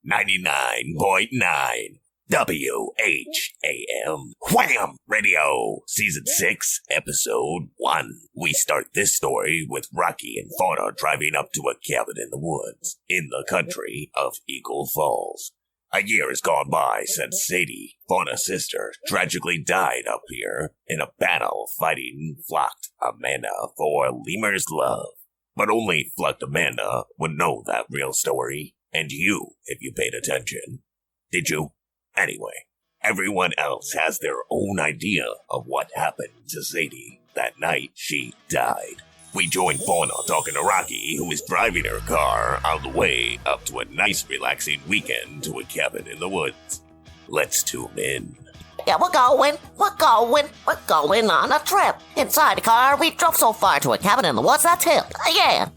99.9 W.H.A.M. Wham! Radio, Season 6, Episode 1. We start this story with Rocky and Fawna driving up to a cabin in the woods, in the country of Eagle Falls. A year has gone by since Sadie, Fawna's sister, tragically died up here in a battle fighting Flocked Amanda for Lemur's love. But only Flocked Amanda would know that real story, and you, if you paid attention. Did you? Anyway, everyone else has their own idea of what happened to Sadie that night she died. We join Fawna talking to Rocky, who is driving her car on the way up to a nice relaxing weekend to a cabin in the woods. Let's tune in. Yeah, we're going on a trip. Inside the car, we drove so far to a cabin in the woods, that's it. Yeah,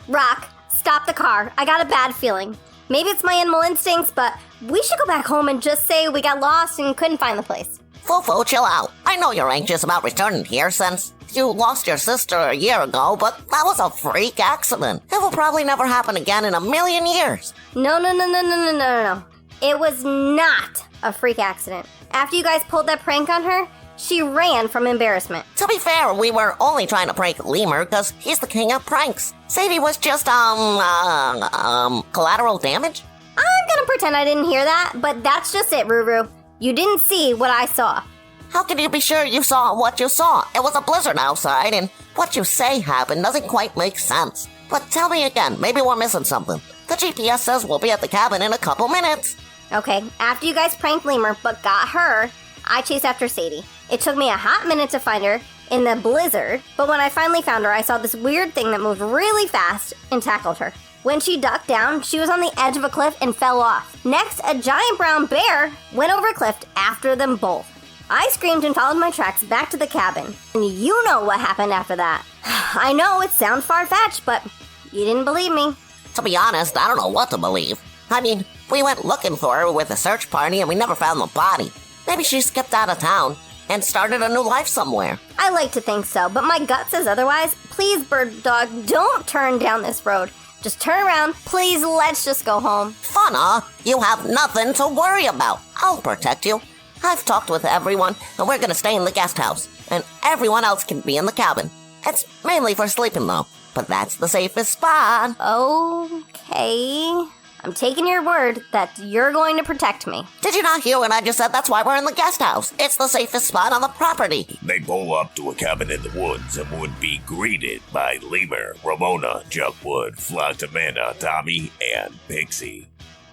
Rock, stop the car. I got a bad feeling. Maybe it's my animal instincts, but we should go back home and just say we got lost and couldn't find the place. Foo-foo, chill out. I know you're anxious about returning here since you lost your sister a year ago, but that was a freak accident. It will probably never happen again in a million years. No. It was not a freak accident. After you guys pulled that prank on her, she ran from embarrassment. To be fair, we were only trying to prank Lemur because he's the king of pranks. Sadie was just, collateral damage? I'm gonna pretend I didn't hear that, but that's just it, Ruru. You didn't see what I saw. How can you be sure you saw what you saw? It was a blizzard outside, and what you say happened doesn't quite make sense. But tell me again, maybe we're missing something. The GPS says we'll be at the cabin in a couple minutes. Okay, after you guys pranked Lemur but got her, I chased after Sadie. It took me a hot minute to find her in the blizzard, but when I finally found her, I saw this weird thing that moved really fast and tackled her. When she ducked down, she was on the edge of a cliff and fell off. Next, a giant brown bear went over a cliff after them both. I screamed and followed my tracks back to the cabin, and you know what happened after that. I know it sounds far-fetched, but you didn't believe me. To be honest, I don't know what to believe. I mean, we went looking for her with a search party and we never found the body. Maybe she skipped out of town and started a new life somewhere. I like to think so, but my gut says otherwise. Please, bird dog, don't turn down this road. Just turn around. Please, let's just go home. Fawna, you have nothing to worry about. I'll protect you. I've talked with everyone, and we're gonna stay in the guest house, and everyone else can be in the cabin. It's mainly for sleeping, though, but that's the safest spot. Okay. I'm taking your word that you're going to protect me. Did you not hear what I just said? That's why we're in the guest house. It's the safest spot on the property. They pull up to a cabin in the woods and would be greeted by Lemur, Ramona, Chuckwood, Flocked Amanda, Tommy, and Pixie.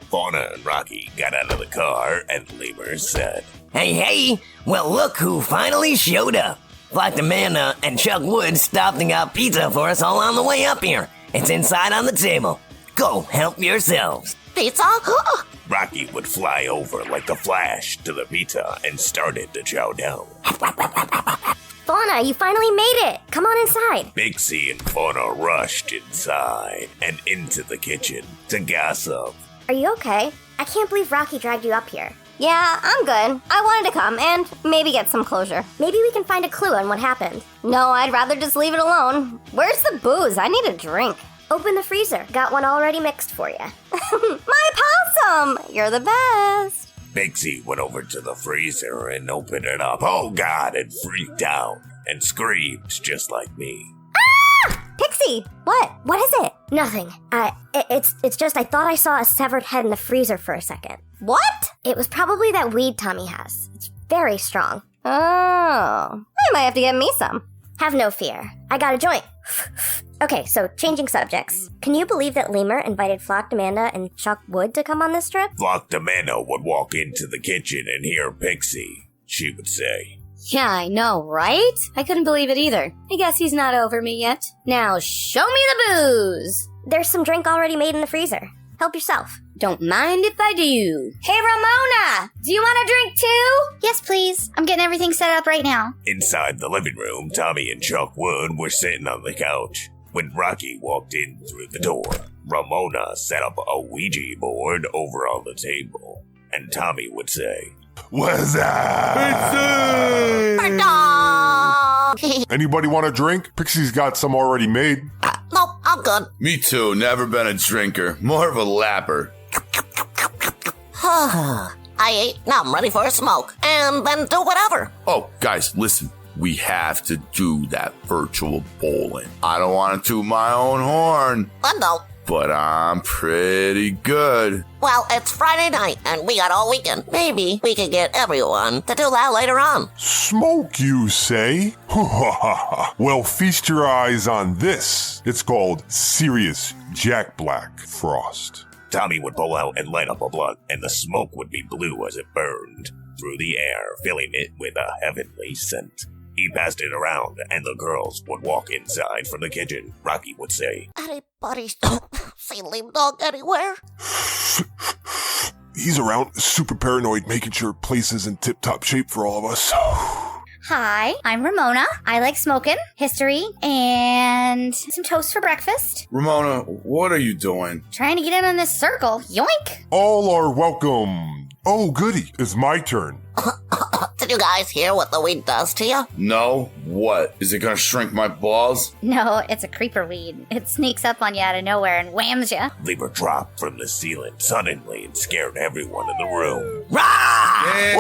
Fawna and Rocky got out of the car and Lemur said, Hey, well look who finally showed up. Flocked Amanda and Chuck Wood stopped and got pizza for us all on the way up here. It's inside on the table. Go help yourselves. Pizza? Rocky would fly over like a flash to the pizza and started to chow down. Fawna, you finally made it. Come on inside. Pixie and Fawna rushed inside and into the kitchen to gossip. Are you okay? I can't believe Rocky dragged you up here. Yeah, I'm good. I wanted to come and maybe get some closure. Maybe we can find a clue on what happened. No, I'd rather just leave it alone. Where's the booze? I need a drink. Open the freezer. Got one already mixed for you. My possum! You're the best. Pixie went over to the freezer and opened it up. Oh God, and freaked out and screamed just like me. Ah! Pixie, what? What is it? Nothing. It's just I thought I saw a severed head in the freezer for a second. What? It was probably that weed Tommy has. It's very strong. Oh. I might have to get me some. Have no fear. I got a joint. Okay, so changing subjects. Can you believe that Lemur invited Flocked Amanda and Chuck Wood to come on this trip? Flocked Amanda would walk into the kitchen and hear Pixie. She would say, Yeah, I know, right? I couldn't believe it either. I guess he's not over me yet. Now show me the booze. There's some drink already made in the freezer. Help yourself. Don't mind if I do. Hey, Ramona! Do you want a drink too? Yes, please. I'm getting everything set up right now. Inside the living room, Tommy and Chuck Wood were sitting on the couch. When Rocky walked in through the door, Ramona set up a Ouija board over on the table, and Tommy would say, What's up? Anybody want a drink? Pixie's got some already made. No, I'm good. Me too, never been a drinker. More of a lapper. I ate, now I'm ready for a smoke, and then do whatever. Oh, guys, listen. We have to do that virtual bowling. I don't want to toot my own horn, No. but I'm pretty good. Well, it's Friday night, and we got all weekend. Maybe we could get everyone to do that later on. Smoke, you say? Well, feast your eyes on this. It's called Serious Jack Black Frost. Tommy would pull out and light up a blunt, and the smoke would be blue as it burned through the air, filling it with a heavenly scent. He passed it around, and the girls would walk inside from the kitchen. Rocky would say, Anybody see Lemur Dog anywhere? He's around, super paranoid, making sure place is in tip-top shape for all of us. Hi, I'm Ramona. I like smoking, history, and some toast for breakfast. Ramona, what are you doing? Trying to get in on this circle. Yoink! All are welcome. Oh, goody. It's my turn. Did you guys hear what the weed does to you? No? What? Is it gonna shrink my balls? No, it's a creeper weed. It sneaks up on you out of nowhere and whams you. Lemur dropped from the ceiling suddenly and scared everyone in the room. Mikey!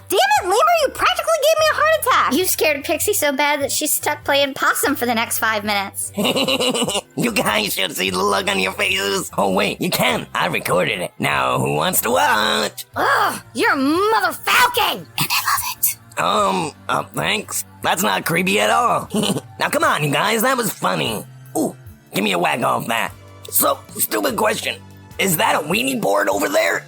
Damn it, Lemur, you practically gave me a heart attack! You scared Pixie so bad that she's stuck playing possum for the next 5 minutes. You guys should see the look on your faces. Oh, wait, you can. I recorded it. Now, who wants to watch? Ugh, you're a mother falcon! And I love it. Thanks. That's not creepy at all. Now, come on, you guys, that was funny. Ooh, give me a whack off that. So, stupid question. Is that a weenie board over there?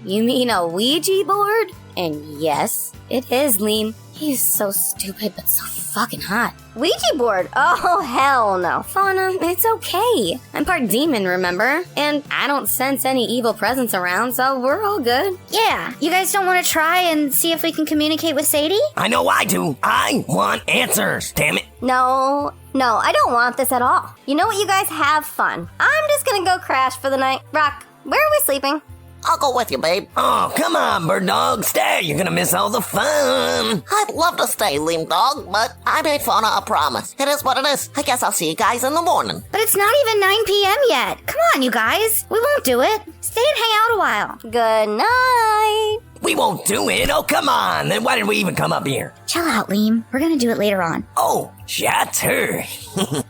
You mean a Ouija board? And yes, it is, Lean. He's so stupid, but so fucking hot. Ouija board? Oh, hell no. Fawna, it's okay. I'm part demon, remember? And I don't sense any evil presence around, so we're all good. Yeah, you guys don't want to try and see if we can communicate with Sadie? I know I do. I want answers, damn it. No, I don't want this at all. You know what, you guys, have fun. I'm just gonna go crash for the night. Rock, where are we sleeping? I'll go with you, babe. Oh, come on, bird dog, stay. You're gonna miss all the fun. I'd love to stay, Lemur Dog, but I made Fawna a promise. It is what it is. I guess I'll see you guys in the morning. But it's not even 9 p.m. yet. Come on, you guys. We won't do it. Stay and hang out a while. Good night. We won't do it. Oh, come on. Then why did we even come up here? Chill out, Liam. We're gonna do it later on. Oh, that's her.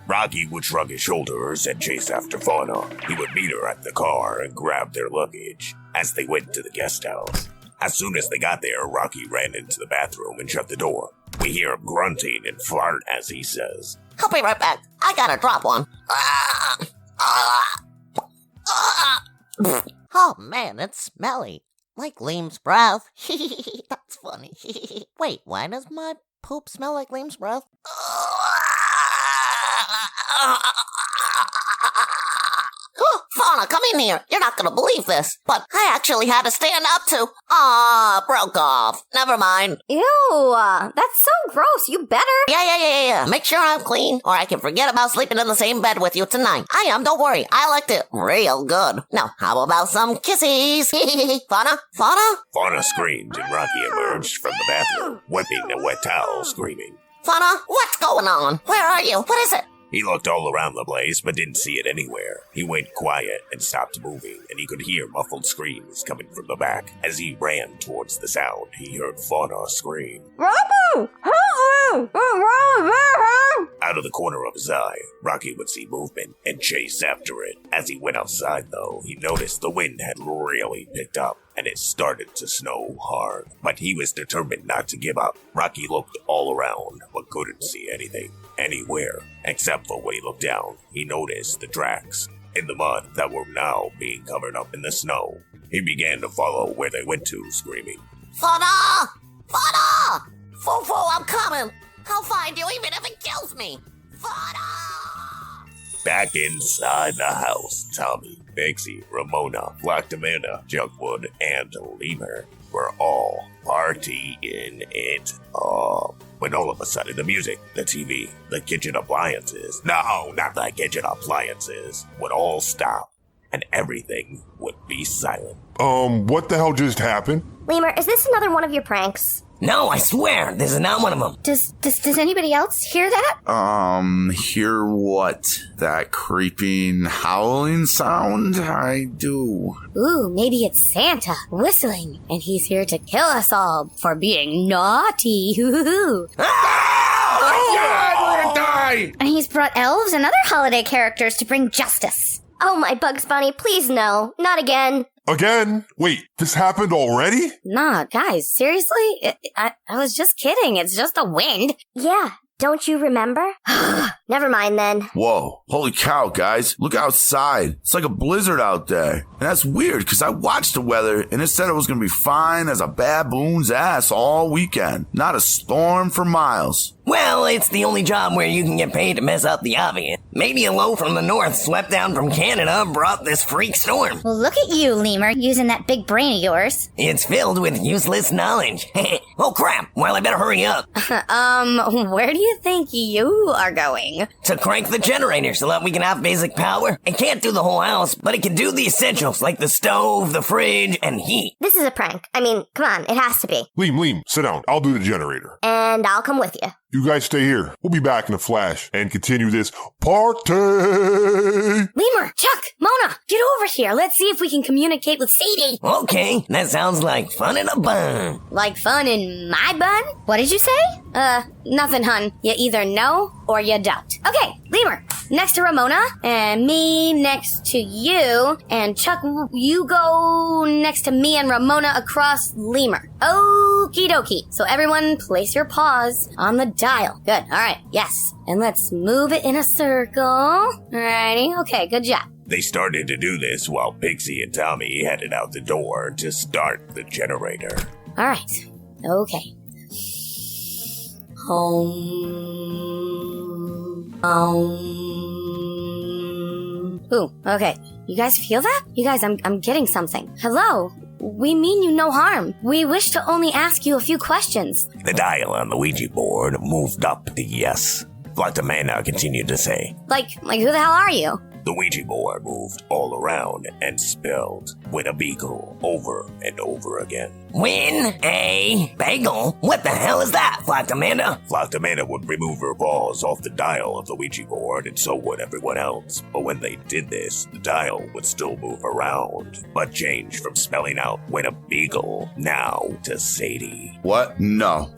Rocky would shrug his shoulders and chase after Fawna. He would meet her at the car and grab their luggage as they went to the guest house. As soon as they got there, Rocky ran into the bathroom and shut the door. We hear him grunting and fart as he says, I'll be right back. I gotta drop one. Oh man, it's smelly. Like Liam's breath. That's funny. Wait, why does my poop smell like Liam's breath? Fawna, come in here. You're not gonna believe this, but I actually had to stand up to. Broke off. Never mind. Ew, that's so gross. You better. Yeah. Make sure I'm clean, or I can forget about sleeping in the same bed with you tonight. I am, don't worry. I liked it real good. Now, how about some kisses? Fawna? Fawna screamed and Rocky emerged from the bathroom, wiping a wet towel, screaming. Fawna, what's going on? Where are you? What is it? He looked all around the place, but didn't see it anywhere. He went quiet and stopped moving, and he could hear muffled screams coming from the back. As he ran towards the sound, he heard Fawna scream, Rocky! Out of the corner of his eye, Rocky would see movement and chase after it. As he went outside, though, he noticed the wind had really picked up, and it started to snow hard. But he was determined not to give up. Rocky looked all around, but couldn't see anything, anywhere. Except for when he looked down, he noticed the tracks in the mud that were now being covered up in the snow. He began to follow where they went to, screaming, Fawna! Foo, I'm coming! I'll find you even if it kills me! Fawna! Back inside the house, Tommy, Pixie, Ramona, Black Amanda, Jugwood, and Lemur were all partying it up. When all of a sudden the music, the TV, the kitchen appliances, no, not the kitchen appliances, would all stop and everything would be silent. What the hell just happened? Lemur, is this another one of your pranks? No, I swear, this is not one of them. Does anybody else hear that? Hear what? That creeping howling sound? I do. Ooh, maybe it's Santa whistling, and he's here to kill us all for being naughty. Oh my God, we're gonna die! And he's brought elves and other holiday characters to bring justice. Oh my Bugs Bunny, please no. Not again. Again? Wait, this happened already? Nah, guys, seriously? I was just kidding. It's just the wind. Yeah, don't you remember? Never mind then. Whoa, holy cow, guys. Look outside. It's like a blizzard out there. And that's weird, because I watched the weather, and it said it was going to be fine as a baboon's ass all weekend. Not a storm for miles. Well, it's the only job where you can get paid to mess up the obvious. Maybe a low from the north swept down from Canada brought this freak storm. Well, look at you, Lemur, using that big brain of yours. It's filled with useless knowledge. Oh crap, well I better hurry up. Where do you think you are going? To crank the generator so that we can have basic power. It can't do the whole house, but it can do the essentials like the stove, the fridge, and heat. This is a prank. I mean, come on, it has to be. Liam, sit down. I'll do the generator. And I'll come with you. You guys stay here. We'll be back in a flash and continue this party. Lemur, Chuck, Mona, get over here. Let's see if we can communicate with Sadie. Okay, that sounds like fun in a bun. Like fun in my bun? What did you say? Nothing, hun. You either know or you don't. Okay, Lemur, next to Ramona, and me next to you, and Chuck, you go next to me and Ramona across Lemur. Okie dokie. So everyone place your paws on the dial. Good, alright, yes. And let's move it in a circle. Alrighty, okay, good job. They started to do this while Pixie and Tommy headed out the door to start the generator. Alright, okay. Home. Ooh, okay. You guys feel that? You guys, I'm getting something. Hello? We mean you no harm. We wish to only ask you a few questions. The dial on the Ouija board moved up to yes. Fawna continued to say, Like who the hell are you? The Ouija board moved all around and spelled "win a beagle" over and over again. Win a bagel? What the hell is that, Fawna? Fawna would remove her paws off the dial of the Ouija board, and so would everyone else. But when they did this, the dial would still move around, but changed from spelling out "win a beagle" now to Sadie. What? No.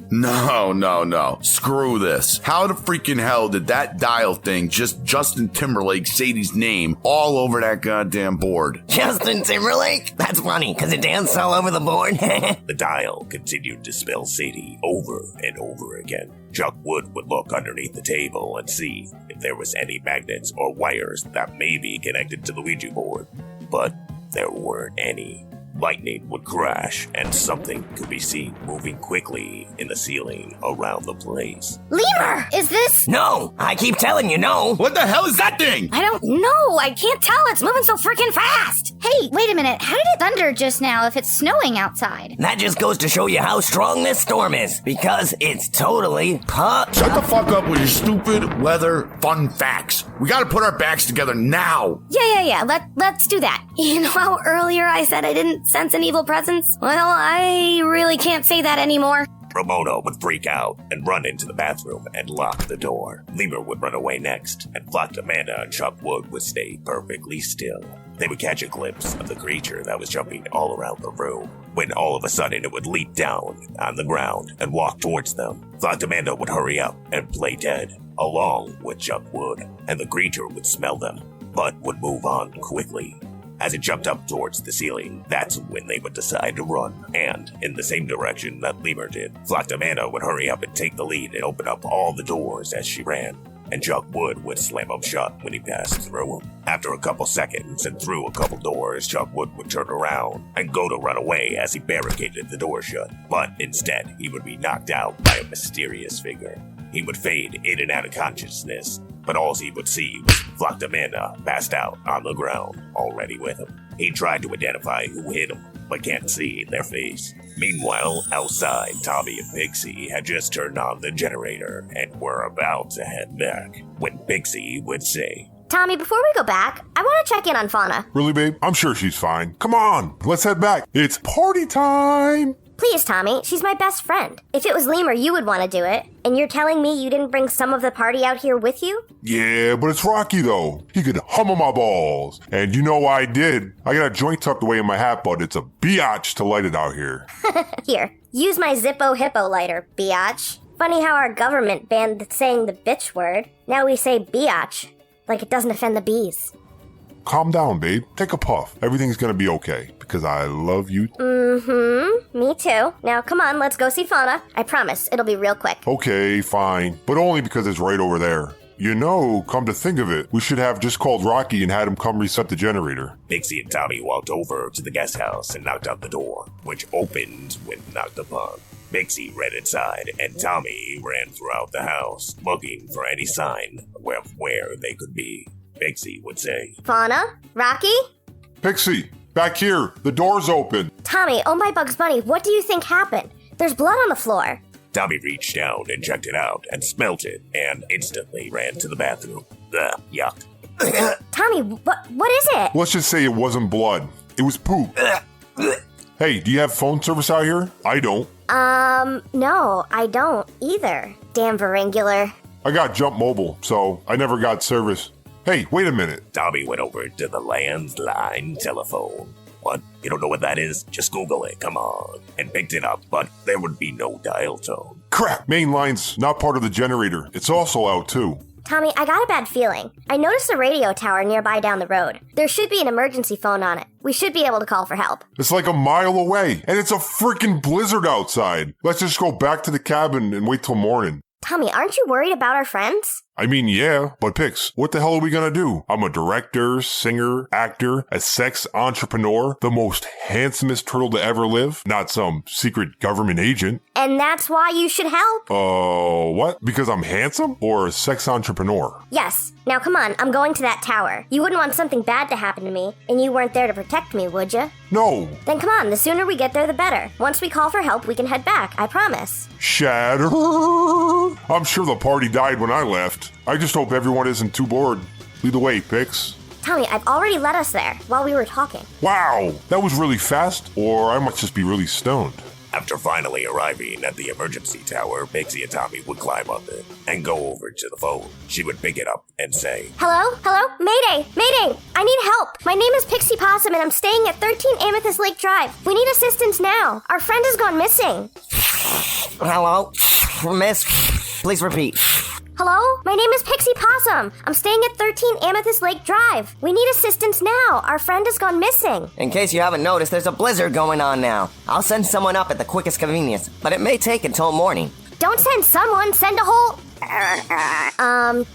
Screw this. How the freaking hell did that dial thing just Justin Timberlake Sadie's name all over that goddamn board? Justin Timberlake? That's funny, because it danced all over the board. The dial continued to spell Sadie over and over again. Chuck Wood would look underneath the table and see if there was any magnets or wires that may be connected to the Ouija board, but there weren't any. Lightning would crash, and something could be seen moving quickly in the ceiling around the place. Lemur, is this? No, I keep telling you no. What the hell is that thing? I don't know. I can't tell. It's moving so freaking fast. Hey, wait a minute. How did it thunder just now if it's snowing outside? That just goes to show you how strong this storm is, because it's totally Shut the fuck up with your stupid weather fun facts. We gotta put our backs together now. Yeah. Let's do that. You know how earlier I said I didn't sense an evil presence? Well, I really can't say that anymore. Ramona would freak out and run into the bathroom and lock the door. Lemur would run away next, and Fawna and Chuck Wood would stay perfectly still. They would catch a glimpse of the creature that was jumping all around the room, when all of a sudden it would leap down on the ground and walk towards them. Fawna would hurry up and play dead, along with Chuck Wood, and the creature would smell them, but would move on quickly. As it jumped up towards the ceiling, that's when they would decide to run, and in the same direction that Lemur did. Fawna would hurry up and take the lead and open up all the doors as she ran, and Chuck Wood would slam them shut when he passed through them. After a couple seconds and through a couple doors, Chuck Wood would turn around and go to run away as he barricaded the door shut, but instead he would be knocked out by a mysterious figure. He would fade in and out of consciousness, but all he would see was Fawna passed out on the ground, already with him. He tried to identify who hit him, but can't see their face. Meanwhile, outside, Tommy and Pixie had just turned on the generator and were about to head back, when Pixie would say, Tommy, before we go back, I want to check in on Fawna. Really, babe? I'm sure she's fine. Come on, let's head back. It's party time. Please, Tommy, she's my best friend. If it was Lemur, you would want to do it. And you're telling me you didn't bring some of the party out here with you? Yeah, but it's Rocky though. He could hum on my balls. And you know I did. I got a joint tucked away in my hat, but it's a biatch to light it out here. Here, use my Zippo Hippo lighter, biatch. Funny how our government banned saying the bitch word. Now we say biatch, like it doesn't offend the bees. Calm down, babe. Take a puff. Everything's gonna be okay, because I love you. Me too. Now, come on, let's go see Fawna. I promise, it'll be real quick. Okay, fine. But only because it's right over there. You know, come to think of it, we should have just called Rocky and had him come reset the generator. Pixie and Tommy walked over to the guest house and knocked on the door, which opened when knocked upon. Pixie ran inside, and Tommy ran throughout the house, looking for any sign of where they could be. Pixie would say, Fawna? Rocky? Pixie, back here. The door's open. Tommy, oh my Bugs Bunny, what do you think happened? There's blood on the floor. Tommy reached down and checked it out and smelt it and instantly ran to the bathroom. Ugh, yuck. Tommy, what is it? Let's just say it wasn't blood. It was poop. Hey, do you have phone service out here? I don't. No, I don't either. Damn Varangular. I got Jump Mobile, so I never got service. Hey, wait a minute. Tommy went over to the landline telephone. What? You don't know what that is? Just Google it, come on. And picked it up, but there would be no dial tone. Crap! Main line's not part of the generator. It's also out, too. Tommy, I got a bad feeling. I noticed a radio tower nearby down the road. There should be an emergency phone on it. We should be able to call for help. It's like a mile away, and it's a freaking blizzard outside. Let's just go back to the cabin and wait till morning. Tommy, aren't you worried about our friends? I mean, yeah, but Pix, what the hell are we gonna do? I'm a director, singer, actor, a sex entrepreneur, the most handsomest turtle to ever live, not some secret government agent. And that's why you should help. What? Because I'm handsome? Or a sex entrepreneur? Yes. Now come on, I'm going to that tower. You wouldn't want something bad to happen to me, and you weren't there to protect me, would you? No. Then come on, the sooner we get there, the better. Once we call for help, we can head back, I promise. Shatter. I'm sure the party died when I left. I just hope everyone isn't too bored. Lead the way, Pix. Tommy, I've already led us there while we were talking. Wow, that was really fast, or I must just be really stoned. After finally arriving at the emergency tower, Pixie and Tommy would climb up it and go over to the phone. She would pick it up and say, Hello? Hello? Mayday! Mayday! I need help! My name is Pixie Possum and I'm staying at 13 Amethyst Lake Drive. We need assistance now. Our friend has gone missing. Hello? Miss, please repeat. Hello? My name is Pixie Possum. I'm staying at 13 Amethyst Lake Drive. We need assistance now. Our friend has gone missing. In case you haven't noticed, there's a blizzard going on now. I'll send someone up at the quickest convenience, but it may take until morning. Don't send someone, send a whole...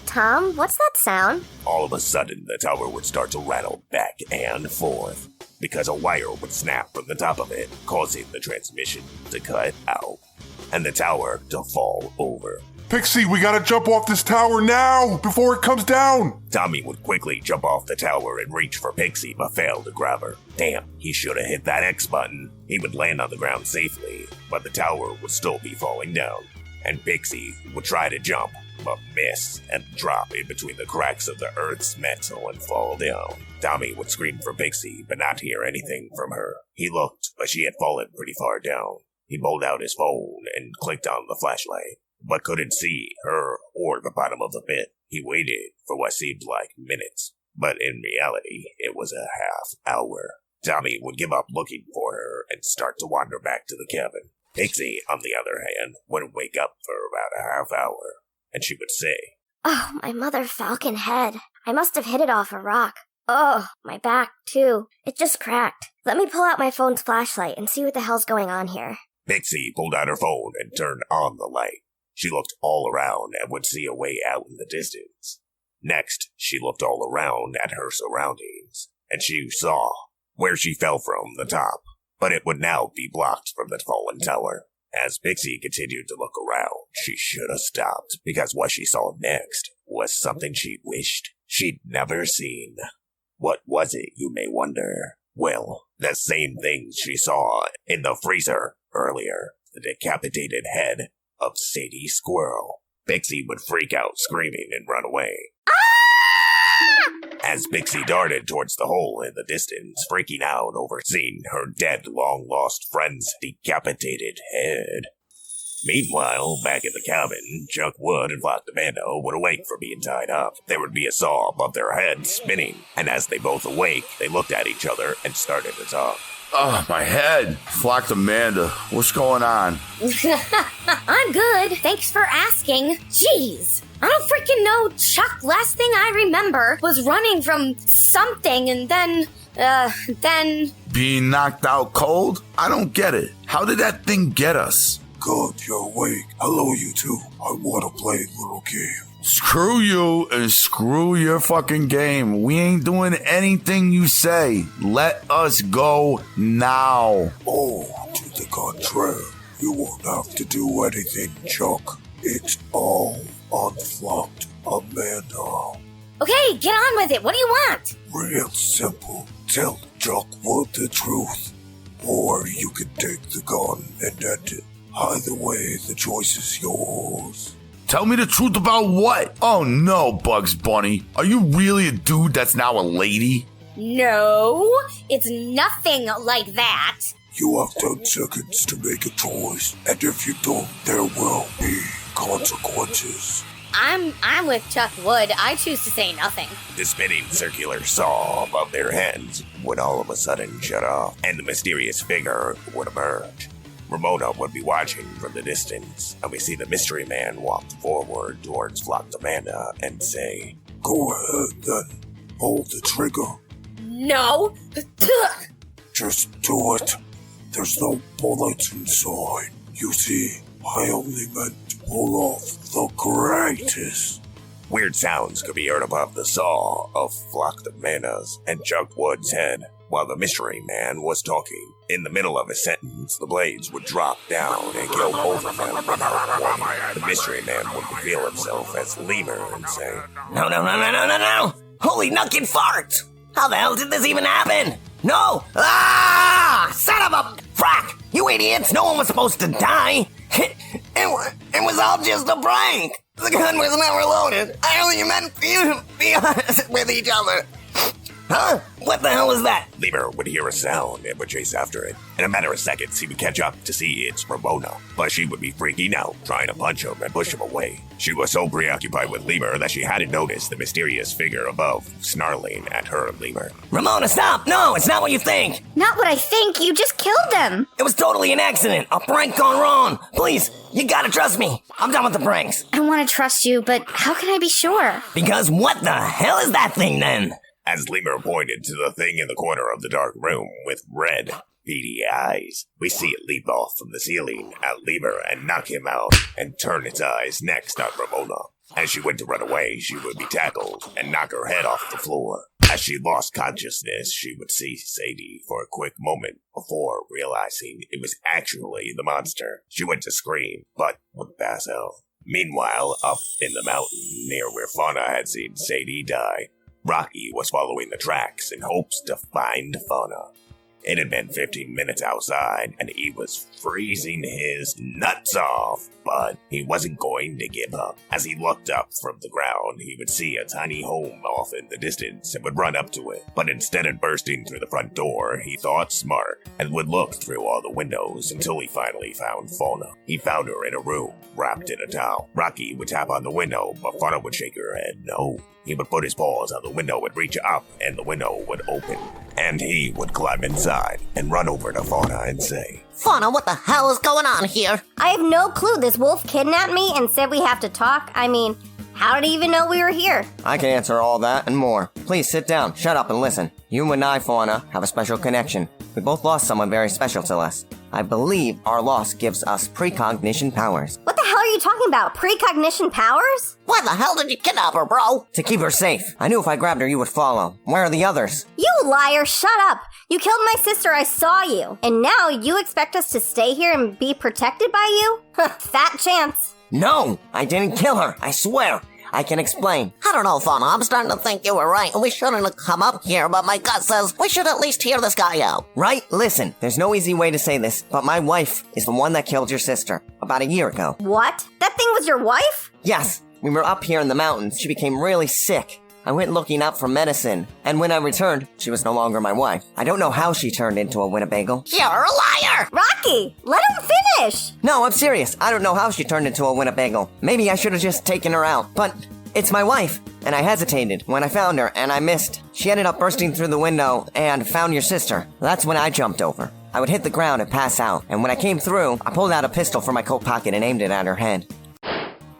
Tom, what's that sound? All of a sudden, the tower would start to rattle back and forth because a wire would snap from the top of it, causing the transmission to cut out and the tower to fall over. Pixie, we gotta jump off this tower now, before it comes down! Tommy would quickly jump off the tower and reach for Pixie, but failed to grab her. Damn, he should have hit that X button. He would land on the ground safely, but the tower would still be falling down. And Pixie would try to jump, but miss and drop in between the cracks of the Earth's metal and fall down. Tommy would scream for Pixie, but not hear anything from her. He looked, but she had fallen pretty far down. He pulled out his phone and clicked on the flashlight, but couldn't see her or the bottom of the pit. He waited for what seemed like minutes, but in reality, it was a half hour. Tommy would give up looking for her and start to wander back to the cabin. Pixie, on the other hand, wouldn't wake up for about a half hour, and she would say, Oh, my mother falcon head. I must have hit it off a rock. Oh, my back, too. It just cracked. Let me pull out my phone's flashlight and see what the hell's going on here. Pixie pulled out her phone and turned on the light. She looked all around and would see a way out in the distance. Next, she looked all around at her surroundings, and she saw where she fell from the top, but it would now be blocked from the fallen tower. As Pixie continued to look around, she should have stopped, because what she saw next was something she wished she'd never seen. What was it, you may wonder? Well, the same thing she saw in the freezer earlier, the decapitated head of Sadie Squirrel. Pixie would freak out, screaming, and run away. Ah! as Pixie darted towards the hole in the distance, freaking out over seeing her dead, long-lost friend's decapitated head. Meanwhile, back in the cabin, Chuck Wood and Flock Amanda would awake from being tied up. There would be a saw above their heads spinning, and as they both awake, they looked at each other and started to talk. Oh, my head. Flocked Amanda, what's going on? I'm good. Thanks for asking. Jeez. I don't freaking know, Chuck. Last thing I remember was running from something and then... Being knocked out cold? I don't get it. How did that thing get us? Good, you're awake. Hello, you two. I want to play a little game. Screw you and screw your fucking game. We ain't doing anything you say. Let us go now. Oh, to the contrary. You won't have to do anything, Chuck. It's all on Flocked Amanda. Okay, get on with it. What do you want? Real simple. Tell Chuck Wood the truth. Or you can take the gun and end it. Either way, the choice is yours. Tell me the truth about what? Oh no, Bugs Bunny. Are you really a dude that's now a lady? No, it's nothing like that. You have 10 seconds to make a choice, and if you don't, there will be consequences. I'm with Chuck Wood. I choose to say nothing. The spinning circular saw above their heads would all of a sudden shut off, and the mysterious figure would emerge. Ramona would be watching from the distance, and we see the mystery man walk forward towards Flocked Amanda and say, Go ahead, then. Hold the trigger. No. Just do it. There's no bullets inside. You see, I only meant to pull off the greatest. Weird sounds could be heard above the saw of Flocked Amanda's and Chuck Wood's head while the mystery man was talking. In the middle of a sentence, the blades would drop down and go over them without warning. The mystery man would reveal himself as Lemur and say, No. Holy nuckin' fart! How the hell did this even happen? No! Ah! Son of a frack! You idiots! No one was supposed to die! It was all just a prank! The gun was never loaded. I only meant for you to be honest with each other. Huh? What the hell is that? Lemur would hear a sound and would chase after it. In a matter of seconds, he would catch up to see it's Ramona, but she would be freaking out, trying to punch him and push him away. She was so preoccupied with Lemur that she hadn't noticed the mysterious figure above, snarling at her Lemur. Ramona, stop! No, it's not what you think! Not what I think. You just killed them. It was totally an accident, a prank gone wrong. Please, you gotta trust me. I'm done with the pranks. I want to trust you, but how can I be sure? Because what the hell is that thing then? As Lemur pointed to the thing in the corner of the dark room with red, beady eyes, we see it leap off from the ceiling at Lemur and knock him out and turn its eyes next on Ramona. As she went to run away, she would be tackled and knock her head off the floor. As she lost consciousness, she would see Sadie for a quick moment before realizing it was actually the monster. She went to scream, but would pass out. Meanwhile, up in the mountain near where Fawna had seen Sadie die, Rocky was following the tracks in hopes to find Fawna. It had been 15 minutes outside, and he was freezing his nuts off, but he wasn't going to give up. As he looked up from the ground, he would see a tiny home off in the distance and would run up to it. But instead of bursting through the front door, he thought smart and would look through all the windows until he finally found Fawna. He found her in a room, wrapped in a towel. Rocky would tap on the window, but Fawna would shake her head no. He would put his paws on the window and reach up, and the window would open. And he would climb inside and run over to Fawna and say, Fawna, what the hell is going on here? I have no clue. This wolf kidnapped me and said we have to talk. I mean, how did he even know we were here? I can answer all that and more. Please sit down, shut up and listen. You and I, Fawna, have a special connection. We both lost someone very special to us. I believe our loss gives us precognition powers. What the hell are you talking about? Precognition powers? Why the hell did you kidnap her, bro? To keep her safe. I knew if I grabbed her, you would follow. Where are the others? You liar, shut up. You killed my sister, I saw you. And now you expect us to stay here and be protected by you? Fat chance. No, I didn't kill her, I swear. I can explain. I don't know, Fawna. I'm starting to think you were right. We shouldn't have come up here, but my gut says we should at least hear this guy out. Right? Listen, there's no easy way to say this, but my wife is the one that killed your sister about a year ago. What? That thing was your wife? Yes. We were up here in the mountains. She became really sick. I went looking out for medicine, and when I returned, she was no longer my wife. I don't know how she turned into a Winnebago. You're a liar! Rocky, let him finish! No, I'm serious. I don't know how she turned into a Winnebago. Maybe I should have just taken her out, but it's my wife. And I hesitated when I found her, and I missed. She ended up bursting through the window and found your sister. That's when I jumped over. I would hit the ground and pass out, and when I came through, I pulled out a pistol from my coat pocket and aimed it at her head.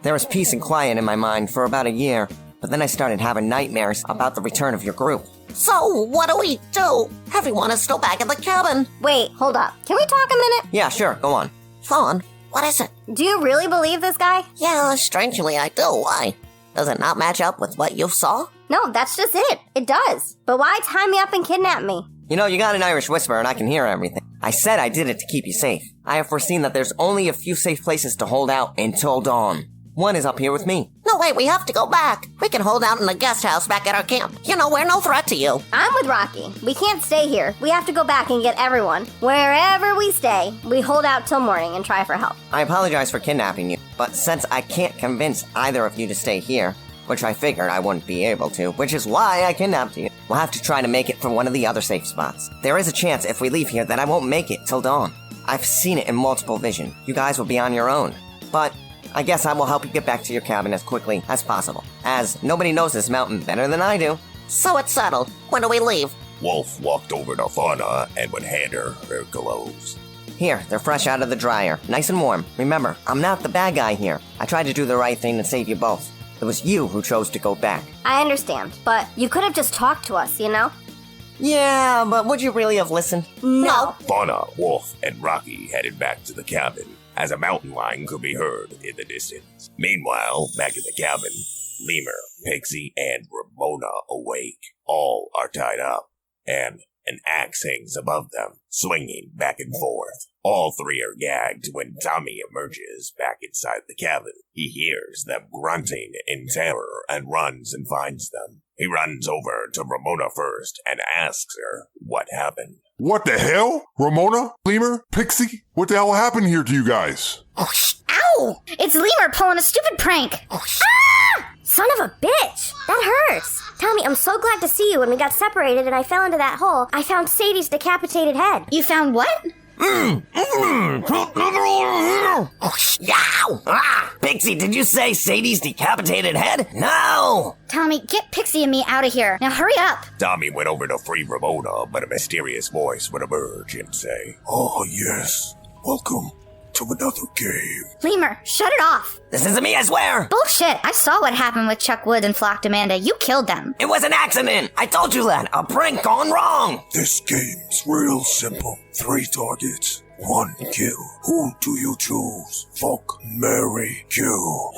There was peace and quiet in my mind for about a year, but then I started having nightmares about the return of your group. So, what do we do? Everyone is still back in the cabin. Wait, hold up. Can we talk a minute? Yeah, sure, go on. Fawn, what is it? Do you really believe this guy? Yeah, strangely I do. Why? Does it not match up with what you saw? No, that's just it. It does. But why tie me up and kidnap me? You know, you got an Irish whisper and I can hear everything. I said I did it to keep you safe. I have foreseen that there's only a few safe places to hold out until dawn. One is up here with me. No, wait, we have to go back. We can hold out in the guest house back at our camp. You know, we're no threat to you. I'm with Rocky. We can't stay here. We have to go back and get everyone. Wherever we stay, we hold out till morning and try for help. I apologize for kidnapping you, but since I can't convince either of you to stay here, which I figured I wouldn't be able to, which is why I kidnapped you, we'll have to try to make it for one of the other safe spots. There is a chance if we leave here that I won't make it till dawn. I've seen it in multiple vision. You guys will be on your own. But I guess I will help you get back to your cabin as quickly as possible, as nobody knows this mountain better than I do. So it's settled. When do we leave? Wolf walked over to Fawna and would hand her clothes. Here, they're fresh out of the dryer, nice and warm. Remember, I'm not the bad guy here. I tried to do the right thing and save you both. It was you who chose to go back. I understand, but you could have just talked to us, you know? Yeah, but would you really have listened? No. Fawna, Wolf, and Rocky headed back to the cabin as a mountain lion could be heard in the distance. Meanwhile, back in the cabin, Lemur, Pixie, and Ramona awake. All are tied up, and an axe hangs above them, swinging back and forth. All three are gagged when Tommy emerges back inside the cabin. He hears them grunting in terror and runs and finds them. He runs over to Ramona first and asks her what happened. What the hell? Ramona? Lemur? Pixie? What the hell happened here to you guys? Ow! It's Lemur pulling a stupid prank. Ah! Son of a bitch! That hurts! Tommy, I'm so glad to see you. When we got separated and I fell into that hole, I found Sadie's decapitated head. You found what? Pixie, did you say Sadie's decapitated head? No! Tommy, get Pixie and me out of here. Now hurry up. Tommy went over to free Ramona, but a mysterious voice would emerge and say, Oh, yes. Welcome to another game. Lemur, shut it off. This isn't me, I swear! Bullshit. I saw what happened with Chuck Wood and Flocked Amanda. You killed them. It was an accident! I told you that! A prank gone wrong! This game's real simple. 3 targets, 1 kill. Who do you choose? Fuck, marry, kill.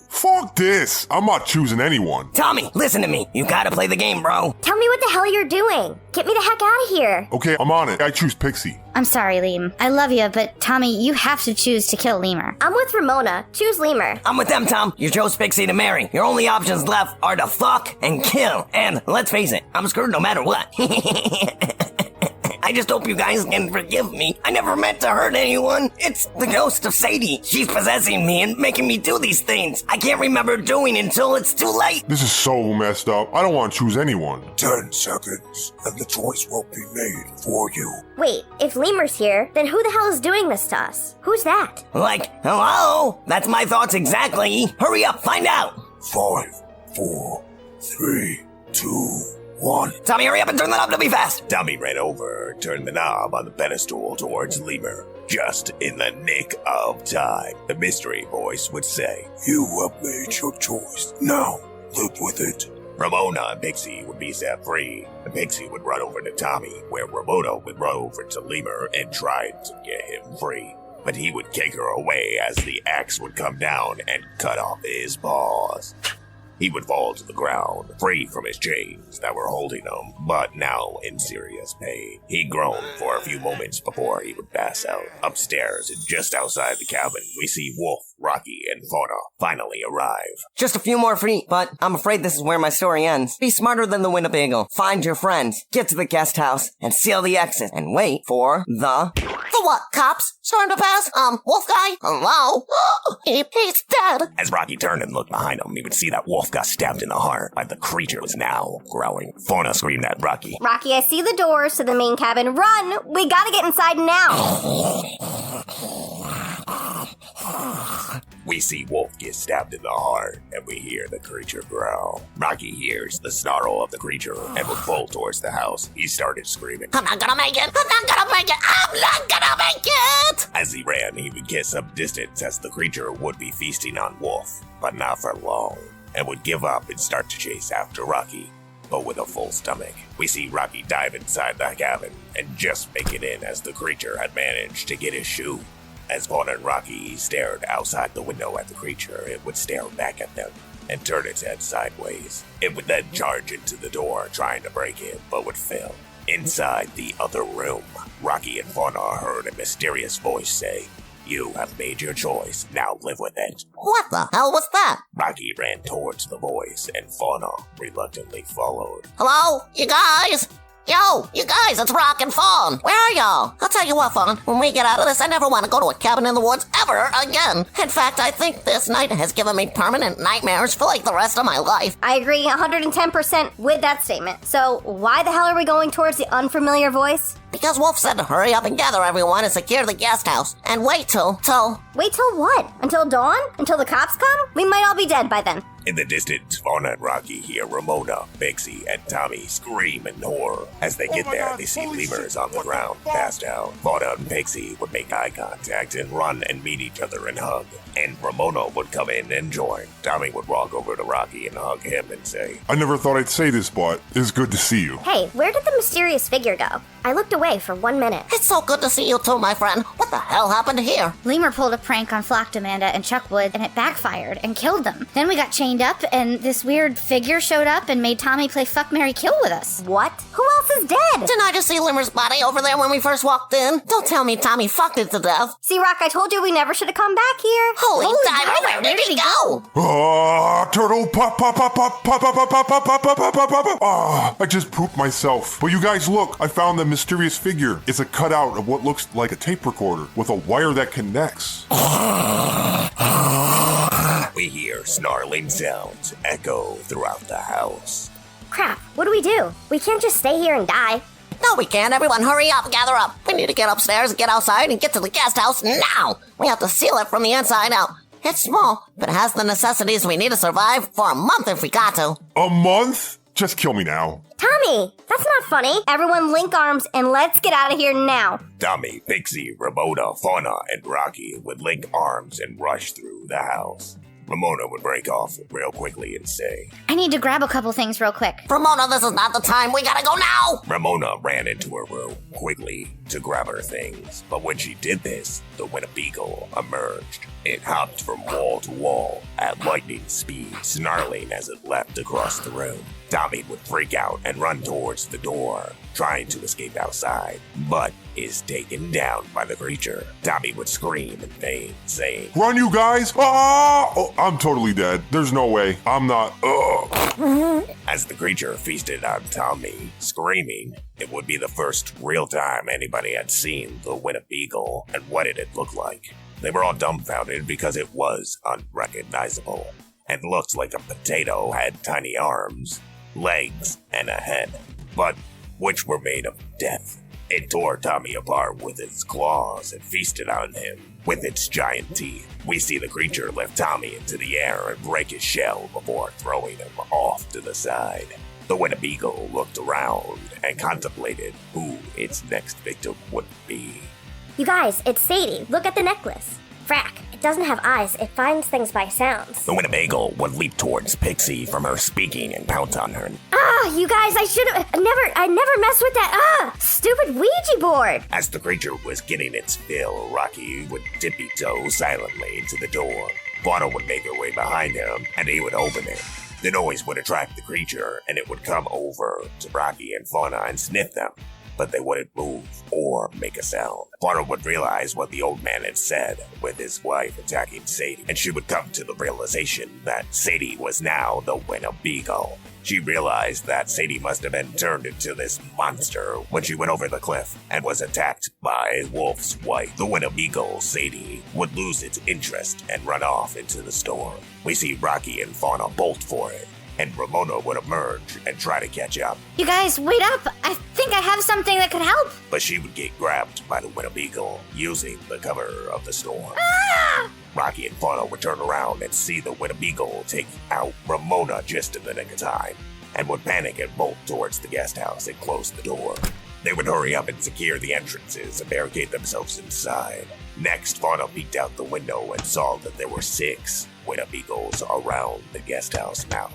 Fuck this! I'm not choosing anyone. Tommy, listen to me. You gotta play the game, bro. Tell me what the hell you're doing. Get me the heck out of here. Okay, I'm on it. I choose Pixie. I'm sorry, Liam. I love you, but Tommy, you have to choose to kill Lemur. I'm with Ramona. Choose Lemur. I'm with them, Tom. You chose Pixie to marry. Your only options left are to fuck and kill. And let's face it, I'm screwed no matter what. I just hope you guys can forgive me. I never meant to hurt anyone. It's the ghost of Sadie. She's possessing me and making me do these things I can't remember doing until it's too late. This is so messed up. I don't want to choose anyone. 10 seconds, and the choice will be made for you. Wait, if Lemur's here, then who the hell is doing this to us? Who's that? Like, hello? That's my thoughts exactly. Hurry up, find out. 5, 4, 3, 2, 1. Tommy, hurry up and turn the knob to be fast. Tommy ran over, turned the knob on the pedestal towards Lemur. Just in the nick of time, the mystery voice would say, You have made your choice. Now, live with it. Ramona and Pixie would be set free, and Pixie would run over to Tommy, where Ramona would run over to Lemur and try to get him free. But he would kick her away as the axe would come down and cut off his paws. He would fall to the ground, free from his chains that were holding him, but now in serious pain. He groaned for a few moments before he would pass out. Upstairs and just outside the cabin, we see Wolf, Rocky, and Fawna finally arrive. Just a few more feet, but I'm afraid this is where my story ends. Be smarter than the Winnebago. Find your friends, get to the guest house, and seal the exit, and wait for the The what, cops? Starting to pass? Wolf guy? Hello? He's dead. As Rocky turned and looked behind him, he would see that Wolf got stabbed in the heart by the creature was now growling. Fawna screamed at Rocky. Rocky, I see the doors to the main cabin. Run! We gotta get inside now. We see Wolf get stabbed in the heart, and we hear the creature growl. Rocky hears the snarl of the creature and would bolt towards the house. He started screaming, I'm not gonna make it! I'm not gonna make it! I'm not gonna make it! As he ran, he would get some distance as the creature would be feasting on Wolf, but not for long, and would give up and start to chase after Rocky, but with a full stomach. We see Rocky dive inside the cabin and just make it in as the creature had managed to get his shoe. As Fawna and Rocky stared outside the window at the creature, it would stare back at them and turn its head sideways. It would then charge into the door, trying to break it, but would fail. Inside the other room, Rocky and Fawna heard a mysterious voice say, "You have made your choice, now live with it." What the hell was that? Rocky ran towards the voice, and Fawna reluctantly followed. Hello? You guys? Yo, you guys, it's Rock and Fawn. Where are y'all? I'll tell you what, Fawn. When we get out of this, I never want to go to a cabin in the woods ever again. In fact, I think this night has given me permanent nightmares for like the rest of my life. I agree 110% with that statement. So why the hell are we going towards the unfamiliar voice? Because Wolf said to hurry up and gather everyone and secure the guest house. And wait till... Wait till what? Until dawn? Until the cops come? We might all be dead by then. In the distance, Fawna and Rocky hear Ramona, Pixie, and Tommy scream in horror. As they get there, they see Lemurs on the ground, passed out. Fawna and Pixie would make eye contact and run and meet each other and hug. And Ramona would come in and join. Tommy would walk over to Rocky and hug him and say, I never thought I'd say this, but it's good to see you. Hey, where did the mysterious figure go? I looked away for 1 minute. It's so good to see you too, my friend. What the hell happened here? Lemur pulled a prank on Flocked Amanda and Chuck Wood, and it backfired and killed them. Then we got chained up, and this weird figure showed up and made Tommy play Fuck, Marry, Kill with us. What? Who else is dead? Didn't I just see Lemur's body over there when we first walked in? Don't tell me Tommy fucked it to death. See, Rock, I told you we never should have come back here. Holy diver, where did he go? Turtle, pop, pop, pop, pop, pop, pop, pop, pop, pop, pop, pop, pop, pop, pop. I just pooped myself. But you guys look, I found the mysterious figure. It's a cutout of what looks like a tape recorder with a wire that connects. We hear snarling sounds echo throughout the house. Crap, what do? We can't just stay here and die. No, we can't. Everyone, hurry up, gather up. We need to get upstairs and get outside and get to the guest house now. We have to seal it from the inside out. It's small, but it has the necessities we need to survive for a month if we got to. A month? Just kill me now. Tommy, that's not funny. Everyone link arms and let's get out of here now. Tommy, Pixie, Ramona, Fawna, and Rocky would link arms and rush through the house. Ramona would break off real quickly and say, I need to grab a couple things real quick. Ramona, this is not the time. We gotta go now. Ramona ran into her room quickly to grab her things, but when she did this, the Winnebeagle emerged. It hopped from wall to wall at lightning speed, snarling as it leapt across the room. Tommy would freak out and run towards the door, trying to escape outside, but is taken down by the creature. Tommy would scream in vain, saying, Run, you guys! Ah! Oh, I'm totally dead. There's no way. I'm not. As the creature feasted on Tommy, screaming, it would be the first real time anybody had seen the Winnebeagle and what it had looked like. They were all dumbfounded because it was unrecognizable and looked like a potato, had tiny arms, legs, and a head, but which were made of death. It tore Tommy apart with its claws and feasted on him with its giant teeth. We see the creature lift Tommy into the air and break his shell before throwing him off to the side. The Winnebeagle looked around and contemplated who its next victim would be. You guys, it's Sadie. Look at the necklace. Frack, it doesn't have eyes. It finds things by sounds. The Winnebeagle would leap towards Pixie from her speaking and pounce on her. You guys, I never messed with that, stupid Ouija board. As the creature was getting its fill, Rocky would tippy-toe silently to the door. Fawna would make her way behind him, and he would open it. The noise would attract the creature, and it would come over to Rocky and Fawna and sniff them. but they wouldn't move or make a sound. Fawna would realize what the old man had said with his wife attacking Sadie, and she would come to the realization that Sadie was now the Winnebeagle. She realized that Sadie must have been turned into this monster when she went over the cliff and was attacked by Wolf's wife. The Winnebeagle, Sadie, would lose its interest and run off into the storm. We see Rocky and Fawna bolt for it, and Ramona would emerge and try to catch up. You guys, wait up. I think I have something that could help. But she would get grabbed by the Winnebeagle using the cover of the storm. Ah! Rocky and Fawna would turn around and see the Winnebeagle take out Ramona just in the nick of time, and would panic and bolt towards the guest house and close the door. They would hurry up and secure the entrances and barricade themselves inside. Next, Fawna peeked out the window and saw that there were 6 Winnebeagles around the guest house now.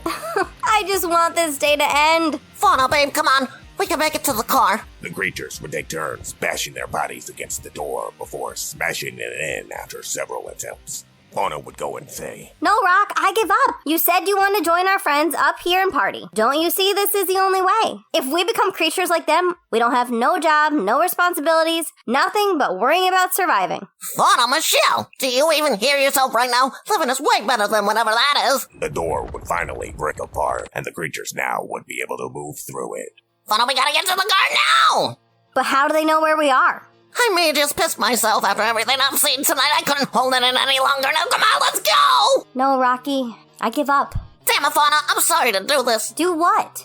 I just want this day to end. Fawna, babe, come on. We can make it to the car. The creatures would take turns bashing their bodies against the door before smashing it in after several attempts. Fawna would go and say, No, Rock, I give up. You said you want to join our friends up here and party. Don't you see this is the only way? If we become creatures like them, we don't have no job, no responsibilities, nothing but worrying about surviving. Fawna, Michelle, do you even hear yourself right now? Living is way better than whatever that is. The door would finally break apart, and the creatures now would be able to move through it. Fawna, we gotta get to the car now! But how do they know where we are? I may have just pissed myself after everything I've seen tonight. I couldn't hold it in any longer. Now, come on, let's go! No, Rocky, I give up. Damn it, Fawna, I'm sorry to do this. Do what?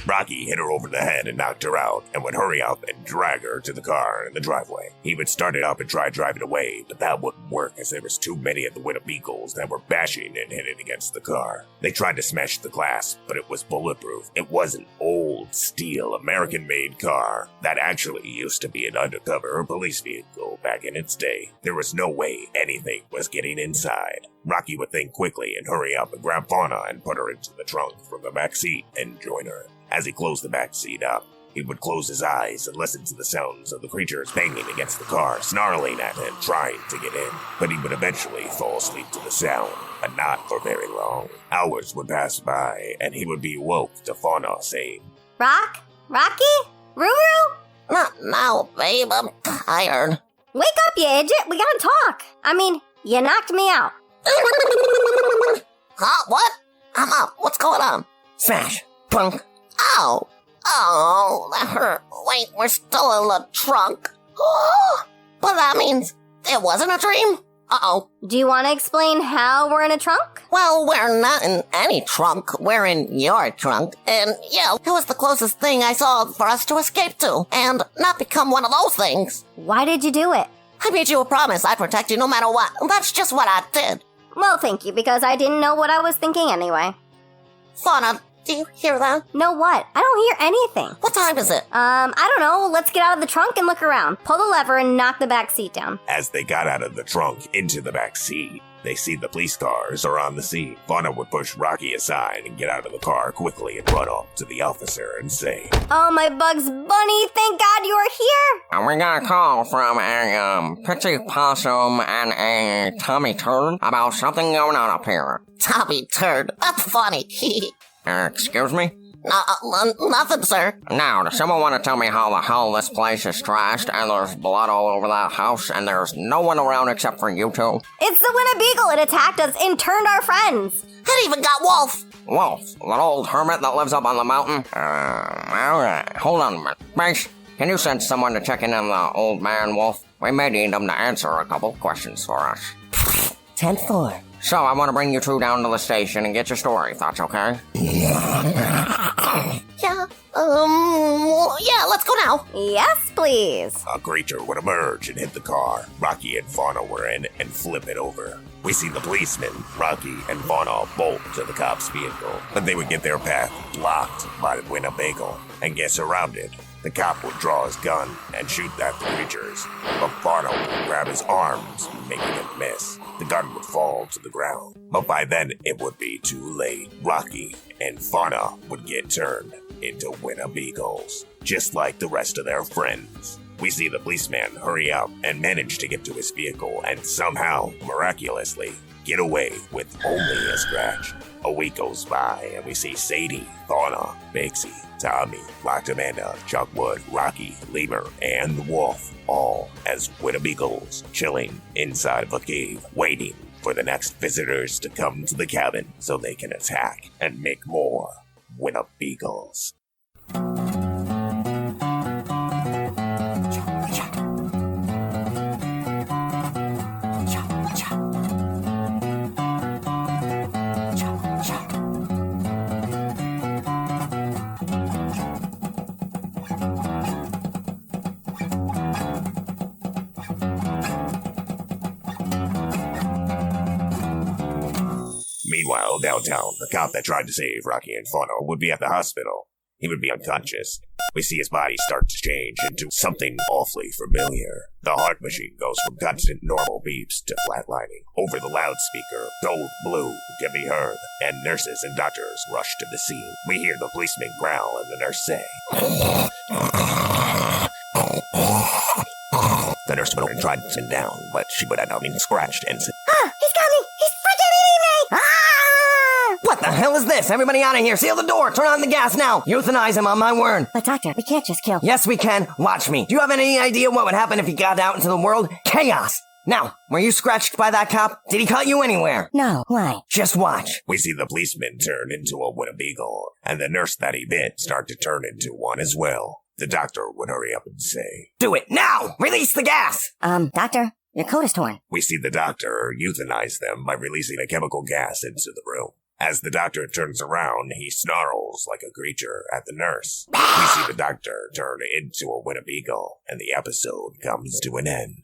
Rocky hit her over the head and knocked her out, and would hurry up and drag her to the car in the driveway. He would start it up and try driving away, but that wouldn't work as there was too many of the Winnebeagles that were bashing and hitting against the car. They tried to smash the glass, but it was bulletproof. It was an old, steel, American-made car that actually used to be an undercover police vehicle back in its day. There was no way anything was getting inside. Rocky would think quickly and hurry up and grab Fawna and put her into the trunk from the back seat and join her. As he closed the back seat up, he would close his eyes and listen to the sounds of the creatures banging against the car, snarling at him, trying to get in. But he would eventually fall asleep to the sound, but not for very long. Hours would pass by, and he would be woke to Fawna saying, Rock? Rocky? Ruru? Not now, babe. I'm tired. Wake up, you idiot. We gotta talk. I mean, you knocked me out. Huh? What? I'm up. What's going on? Smash. Punk. Ow. Oh, that hurt. Wait, we're still in the trunk. Oh, but that means it wasn't a dream? Uh-oh. Do you want to explain how we're in a trunk? Well, we're not in any trunk. We're in your trunk. And, yeah, it was the closest thing I saw for us to escape to. And not become one of those things. Why did you do it? I made you a promise I'd protect you no matter what. That's just what I did. Well, thank you, because I didn't know what I was thinking anyway. Fawna, do you hear that? No what? I don't hear anything. What time is it? I don't know. Let's get out of the trunk and look around. Pull the lever and knock the back seat down. As they got out of the trunk into the back seat, they see the police cars are on the scene. Fawna would push Rocky aside and get out of the car quickly and run off to the officer and say, Oh, my Bugs Bunny, thank God you are here! We got a call from a Pixie Possum and a Tommy Turd about something going on up here. Tommy Turd. That's funny. Excuse me? Nothing, sir. Now, does someone want to tell me how the hell this place is trashed and there's blood all over that house and there's no one around except for you two? It's the Winnebeagle. It attacked us and turned our friends. It even got Wolf. Wolf? That old hermit that lives up on the mountain? Alright. Hold on a minute. Mace, can you send someone to check in on the old man, Wolf? We may need him to answer a couple questions for us. 10-4. So, I want to bring you two down to the station and get your story, if that's okay? Yeah, let's go now. Yes, please. A creature would emerge and hit the car Rocky and Fawna were in and flip it over. We see the policemen, Rocky and Fawna, bolt to the cop's vehicle, but they would get their path blocked by the Winnebeagle and get surrounded. The cop would draw his gun and shoot at the creatures, but Fawna would grab his arms, making him miss. The gun would fall to the ground, but by then it would be too late. Rocky and Fawna would get turned into Winnebeagles, just like the rest of their friends. We see the policeman hurry up and manage to get to his vehicle and somehow, miraculously, get away with only a scratch. A week goes by and we see Sadie, Fawna, Pixie, Tommy, Locked Amanda, Chuckwood, Rocky, Lemur, and the Wolf, all as Winnebeagles, chilling inside of a cave, waiting for the next visitors to come to the cabin so they can attack and make more Winnebeagles. Meanwhile, downtown, the cop that tried to save Rocky and Fawna would be at the hospital. He would be unconscious. We see his body start to change into something awfully familiar. The heart machine goes from constant normal beeps to flatlining. Over the loudspeaker, Gold Blue can be heard, and nurses and doctors rush to the scene. We hear the policeman growl and the nurse say, The nurse went over and tried to sit down, but she would end up being scratched and said, He's coming! He's freaking eating me! What the hell is this? Everybody out of here. Seal the door. Turn on the gas now. Euthanize him, on my word. But doctor, we can't just kill. Yes, we can. Watch me. Do you have any idea what would happen if he got out into the world? Chaos. Now, were you scratched by that cop? Did he cut you anywhere? No, why? Just watch. We see the policeman turn into a Winnebeagle, and the nurse that he bit start to turn into one as well. The doctor would hurry up and say, Do it now. Release the gas. Doctor, your coat is torn. We see the doctor euthanize them by releasing a chemical gas into the room. As the doctor turns around, he snarls like a creature at the nurse. We see the doctor turn into a Winnebeagle, and the episode comes to an end.